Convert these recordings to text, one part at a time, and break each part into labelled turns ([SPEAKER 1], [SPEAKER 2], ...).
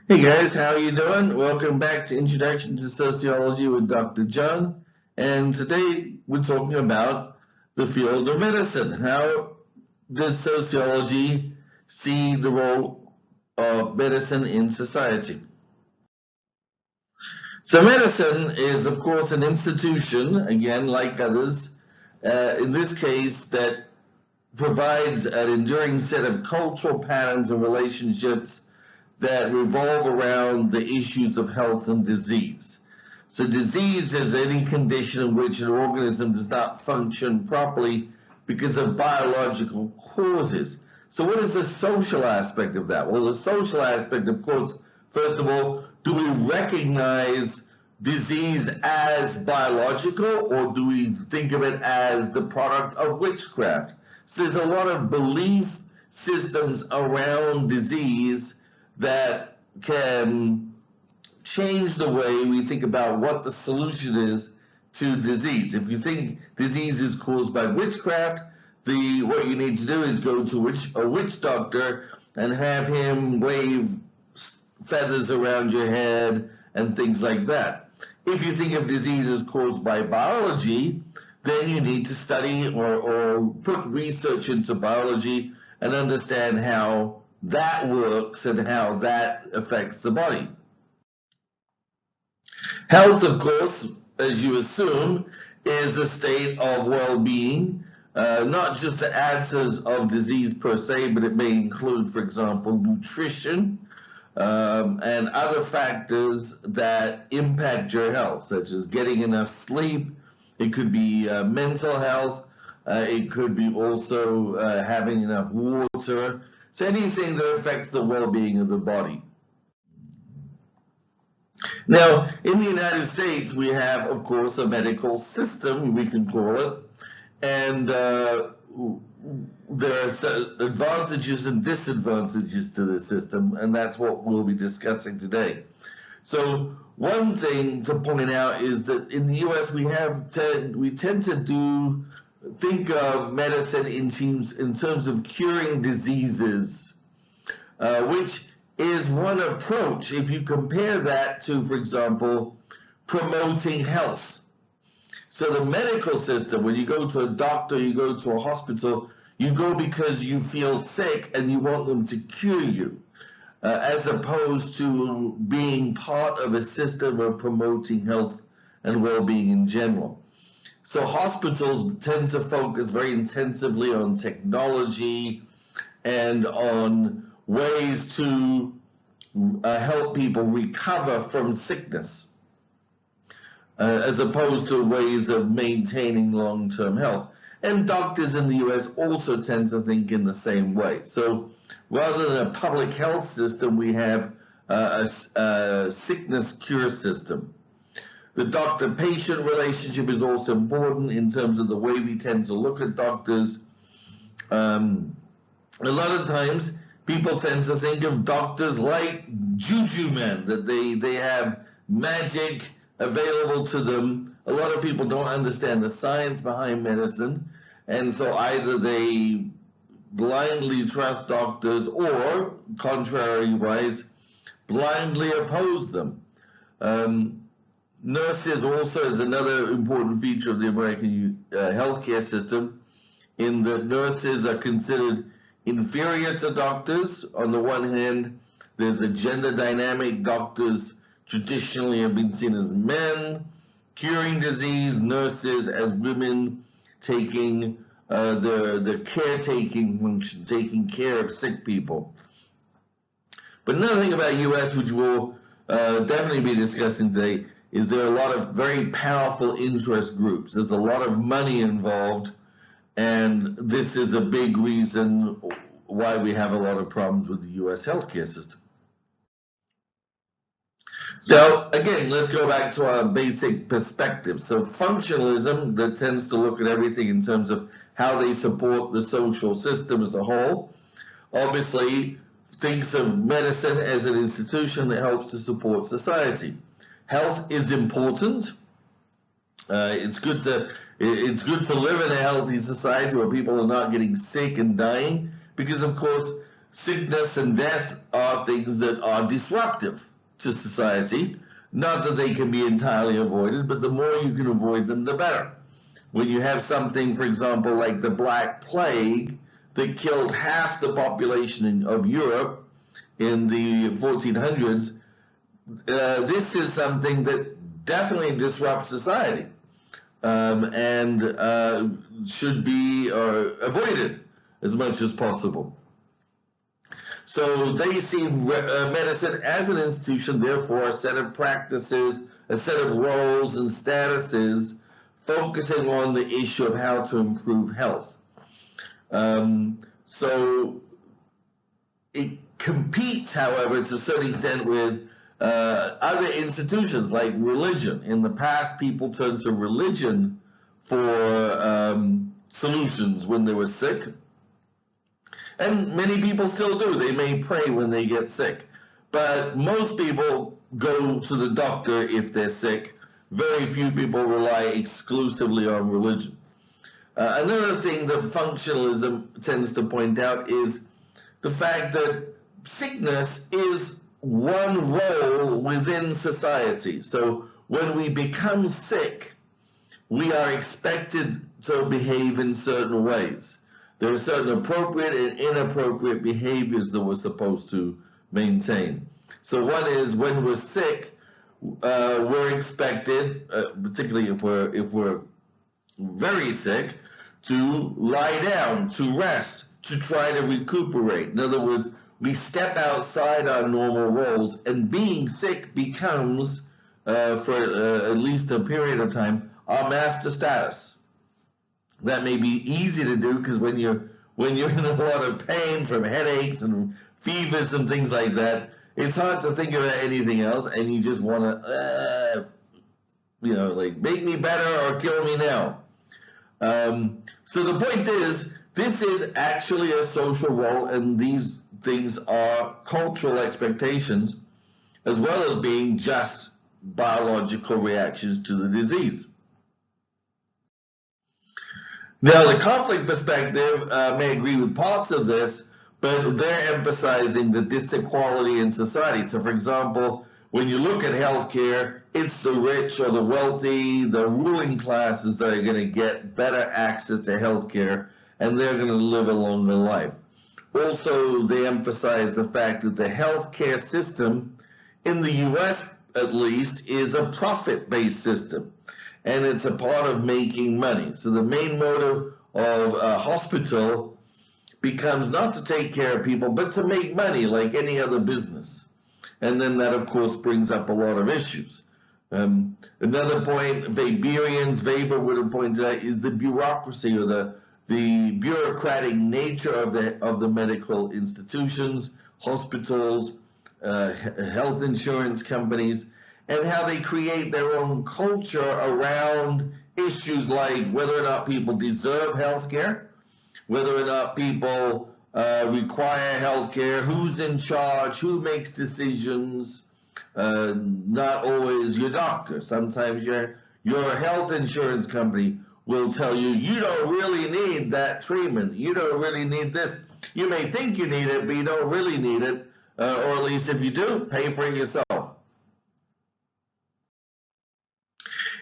[SPEAKER 1] Hey guys, how are you doing? Welcome back to Introduction to Sociology with Dr. John. And today we're talking about the field of medicine. How does sociology see the role of medicine in society? So medicine is, of course, an institution, again, like others, in this case, that provides an enduring set of cultural patterns and relationships that revolve around the issues of health and disease. So disease is any condition in which an organism does not function properly because of biological causes. So what is the social aspect of that? Well, the social aspect, of course, first of all, do we recognize disease as biological, or do we think of it as the product of witchcraft? So there's a lot of belief systems around disease that can change the way we think about what the solution is to disease. If you think disease is caused by witchcraft, what you need to do is go to a witch doctor and have him wave feathers around your head and things like that. If you think of diseases caused by biology, then you need to study or put research into biology and understand how that works and how that affects the body. Health, of course, as you assume, is a state of well-being, not just the absence of disease per se, but it may include, for example, nutrition and other factors that impact your health, such as getting enough sleep. It could be mental health. It could be also having enough water. So anything that affects the well-being of the body. Now, in the United States, we have, of course, a medical system, we can call it, and there are advantages and disadvantages to this system, and that's what we'll be discussing today. So one thing to point out is that in the U.S. we tend to think of medicine in terms of curing diseases, which is one approach. If you compare that to, for example, promoting health. So the medical system, when you go to a doctor, you go to a hospital, you go because you feel sick and you want them to cure you, as opposed to being part of a system of promoting health and well-being in general. So hospitals tend to focus very intensively on technology and on ways to help people recover from sickness, as opposed to ways of maintaining long-term health. And doctors in the US also tend to think in the same way. So rather than a public health system, we have a sickness cure system. The doctor-patient relationship is also important in terms of the way we tend to look at doctors. A lot of times, people tend to think of doctors like juju men, that they have magic available to them. A lot of people don't understand the science behind medicine, and so either they blindly trust doctors or, contrary-wise, blindly oppose them. Nurses also is another important feature of the American healthcare system, in that nurses are considered inferior to doctors. On the one hand, there's a gender dynamic. Doctors traditionally have been seen as men curing disease, nurses as women taking the caretaking function, taking care of sick people. But another thing about U.S., which we'll definitely be discussing today, is there are a lot of very powerful interest groups. There's a lot of money involved, and this is a big reason why we have a lot of problems with the U.S. healthcare system. So again, let's go back to our basic perspective. So functionalism, that tends to look at everything in terms of how they support the social system as a whole, obviously thinks of medicine as an institution that helps to support society. Health is important. It's good to live in a healthy society where people are not getting sick and dying, because of course sickness and death are things that are disruptive to society. Not that they can be entirely avoided, but the more you can avoid them, the better. When you have something, for example, like the Black Plague that killed half the population of Europe in the 1400s, this is something that definitely disrupts society and should be avoided as much as possible. So they see medicine as an institution, therefore a set of practices, a set of roles and statuses focusing on the issue of how to improve health. So it competes, however, to a certain extent with other institutions like religion. In the past, people turned to religion for solutions when they were sick. And many people still do. They may pray when they get sick. But most people go to the doctor if they're sick. Very few people rely exclusively on religion. Another thing that functionalism tends to point out is the fact that sickness is one role within society. So when we become sick, we are expected to behave in certain ways. There are certain appropriate and inappropriate behaviors that we're supposed to maintain. So one is when we're sick, we're expected, particularly if we're very sick, to lie down, to rest, to try to recuperate. In other words, we step outside our normal roles, and being sick becomes, for at least a period of time, our master status. That may be easy to do because when you're in a lot of pain from headaches and fevers and things like that, it's hard to think about anything else, and you just want to, like make me better or kill me now. So the point is, this is actually a social role, and these things are cultural expectations as well as being just biological reactions to the disease. Now, the conflict perspective may agree with parts of this, but they're emphasizing the disequality in society. So, for example, when you look at healthcare, it's the rich or the wealthy, the ruling classes that are going to get better access to healthcare, and they're going to live a longer life. Also, they emphasize the fact that the healthcare system, in the U.S. at least, is a profit-based system. And it's a part of making money. So the main motive of a hospital becomes not to take care of people, but to make money like any other business. And then that, of course, brings up a lot of issues. Another point Weber would have pointed out is the bureaucracy or the bureaucratic nature of the medical institutions, hospitals, health insurance companies, and how they create their own culture around issues like whether or not people deserve health care, whether or not people require health care, who's in charge, who makes decisions. Not always your doctor. Sometimes your health insurance company will tell you, you don't really need that treatment. You don't really need this. You may think you need it, but you don't really need it. Or at least if you do, pay for it yourself.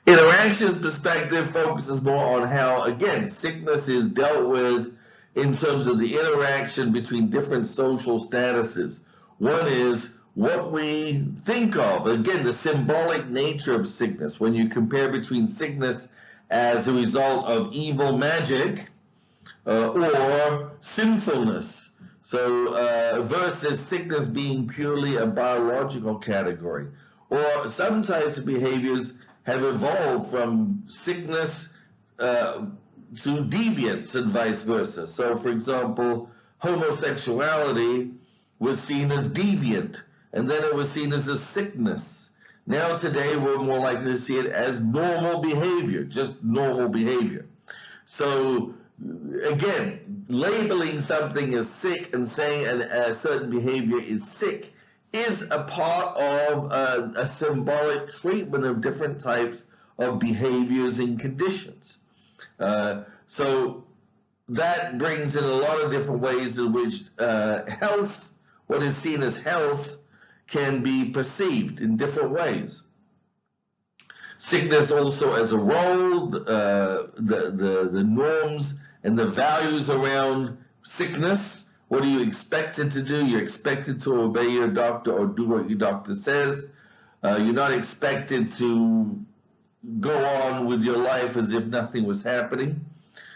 [SPEAKER 1] Interactions perspective focuses more on how, again, sickness is dealt with in terms of the interaction between different social statuses. One is what we think of, again, the symbolic nature of sickness. When you compare between sickness as a result of evil magic or sinfulness, so versus sickness being purely a biological category. Or some types of behaviors have evolved from sickness to deviance and vice versa. So, for example, homosexuality was seen as deviant, and then it was seen as a sickness. Now today we're more likely to see it as normal behavior, just normal behavior. So again, labeling something as sick and saying a certain behavior is sick is a part of a symbolic treatment of different types of behaviors and conditions. So that brings in a lot of different ways in which health what is seen as health can be perceived in different ways. Sickness also as a role, the norms and the values around sickness. What are you expected to do? You're expected to obey your doctor or do what your doctor says. You're not expected to go on with your life as if nothing was happening.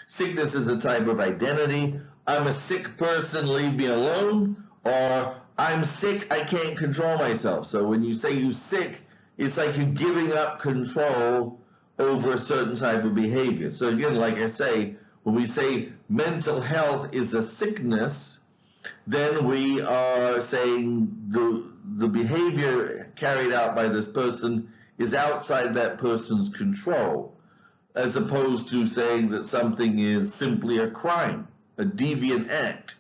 [SPEAKER 1] Sickness is a type of identity. I'm a sick person, leave me alone. Or I'm sick, I can't control myself. So when you say you're sick, it's like you're giving up control over a certain type of behavior. So again, like I say, when we say mental health is a sickness, then we are saying the behavior carried out by this person is outside that person's control, as opposed to saying that something is simply a crime, a deviant act.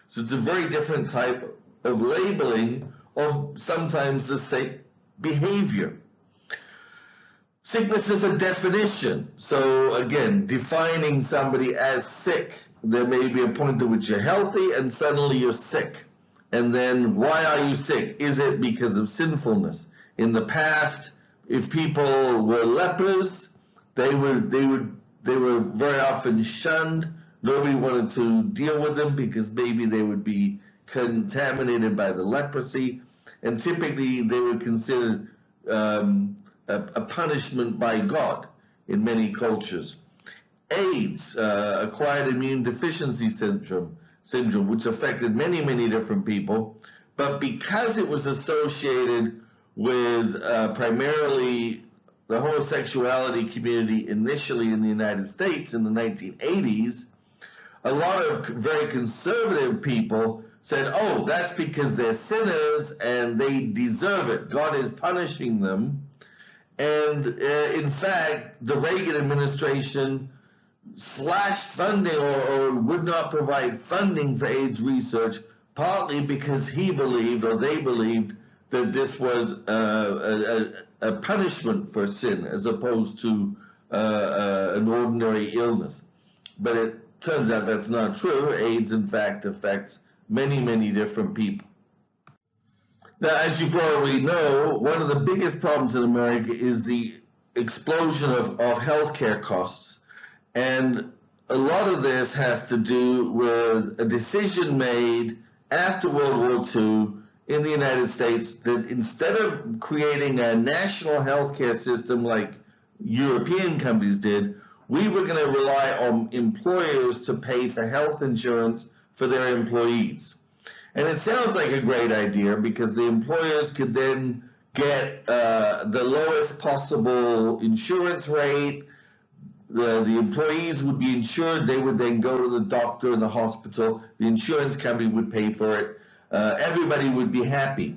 [SPEAKER 1] So it's a very different type of labeling of sometimes the same behavior. Sickness is a definition. So again, defining somebody as sick, there may be a point at which you're healthy and suddenly you're sick. And then why are you sick? Is it because of sinfulness? In the past, if people were lepers, they were very often shunned. Nobody wanted to deal with them because maybe they would be contaminated by the leprosy, and typically they were considered a punishment by God in many cultures. AIDS, acquired immune deficiency syndrome, which affected many, many different people, but because it was associated with primarily the homosexuality community initially in the United States in the 1980s, a lot of very conservative people said, oh, that's because they're sinners and they deserve it. God is punishing them. And in fact, the Reagan administration slashed funding or would not provide funding for AIDS research, partly because he believed or they believed that this was a punishment for sin as opposed to an ordinary illness. But it turns out that's not true. AIDS, in fact, affects many, many different people. Now, as you probably know, one of the biggest problems in America is the explosion of healthcare costs. And a lot of this has to do with a decision made after World War II in the United States that instead of creating a national healthcare system like European companies did, we were going to rely on employers to pay for health insurance for their employees. And it sounds like a great idea because the employers could then get the lowest possible insurance rate. The employees would be insured. They would then go to the doctor in the hospital. The insurance company would pay for it. Everybody would be happy.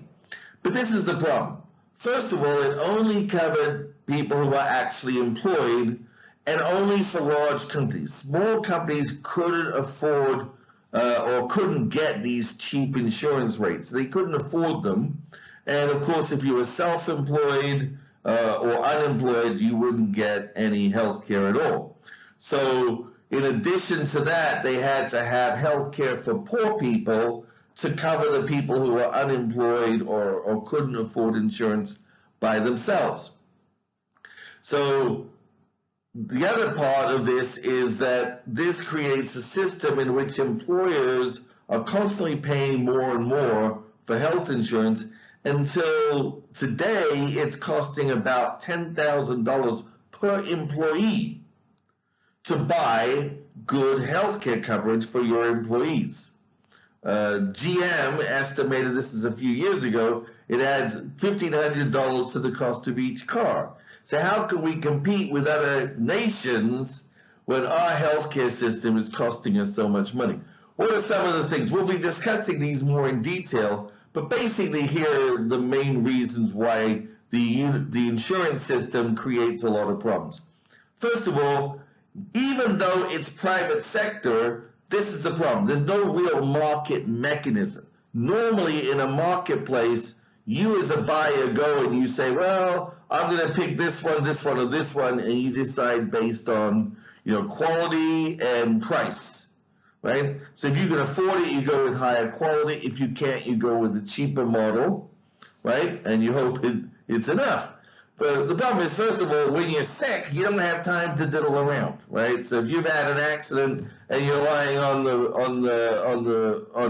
[SPEAKER 1] But this is the problem. First of all, it only covered people who are actually employed and only for large companies. Small companies couldn't afford or couldn't get these cheap insurance rates. They couldn't afford them. And of course, if you were self-employed or unemployed, you wouldn't get any health care at all. So in addition to that, they had to have health care for poor people to cover the people who were unemployed or couldn't afford insurance by themselves. So the other part of this is that this creates a system in which employers are constantly paying more and more for health insurance until today it's costing about $10,000 per employee to buy good health care coverage for your employees. GM estimated, this is a few years ago, it adds $1,500 to the cost of each car. So how can we compete with other nations when our healthcare system is costing us so much money? What are some of the things? We'll be discussing these more in detail, but basically here are the main reasons why the insurance system creates a lot of problems. First of all, even though it's private sector, this is the problem. There's no real market mechanism. Normally in a marketplace, you as a buyer go and you say, well, I'm going to pick this one, or this one, and you decide based on, quality and price. right? So if you can afford it, you go with higher quality. If you can't, you go with the cheaper model, right? And you hope it's enough. But the problem is, first of all, when you're sick, you don't have time to diddle around, right? So if you've had an accident and you're lying on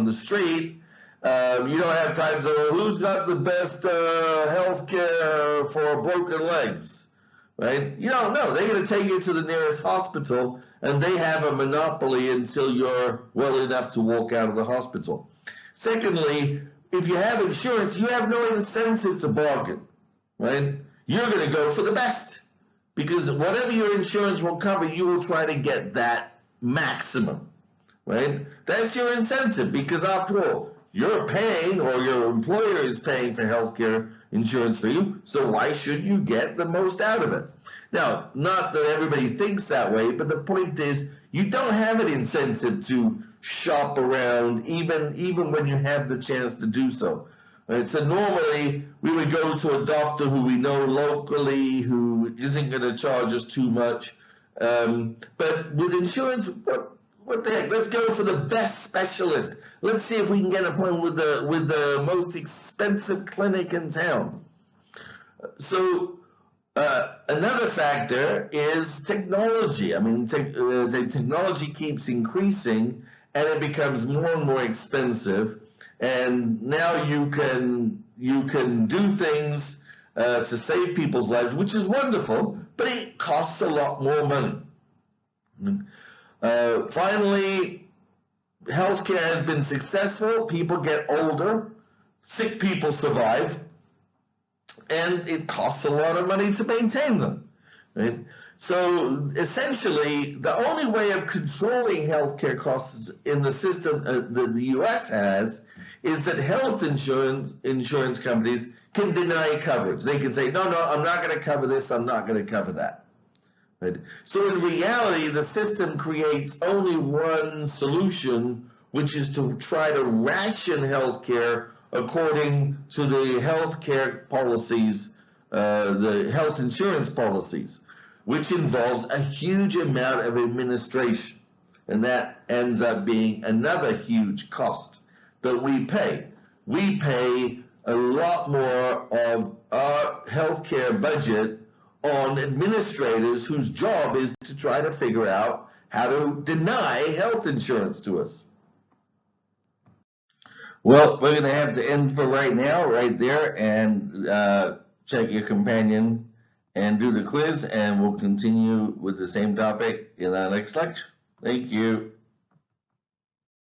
[SPEAKER 1] the street, you don't have time to say, well, who's got the best health care for broken legs, right? You don't know. They're going to take you to the nearest hospital, and they have a monopoly until you're well enough to walk out of the hospital. Secondly, if you have insurance, you have no incentive to bargain, right? You're going to go for the best, because whatever your insurance will cover, you will try to get that maximum, right? That's your incentive, because after all, you're paying, or your employer is paying for healthcare insurance for you, so why should you get the most out of it? Now, not that everybody thinks that way, but the point is, you don't have an incentive to shop around, even when you have the chance to do so. Right? So normally we would go to a doctor who we know locally, who isn't going to charge us too much. But with insurance, what the heck? Let's go for the best specialist. Let's see if we can get an appointment with the most expensive clinic in town. So another factor is technology. I mean, the technology keeps increasing, and it becomes more and more expensive. And now you can do things to save people's lives, which is wonderful, but it costs a lot more money. Finally, healthcare has been successful. People get older, sick people survive, and it costs a lot of money to maintain them. Right? So essentially, the only way of controlling healthcare costs in the system that the U.S. has is that health insurance companies can deny coverage. They can say, no, I'm not going to cover this, I'm not going to cover that. Right? So in reality, the system creates only one solution, which is to try to ration healthcare according to the healthcare policies, the health insurance policies, which involves a huge amount of administration. And that ends up being another huge cost that we pay. We pay a lot more of our healthcare budget on administrators whose job is to try to figure out how to deny health insurance to us. Well, we're going to have to end for right now, right there, and check your companion and do the quiz, and we'll continue with the same topic in our next lecture. Thank you.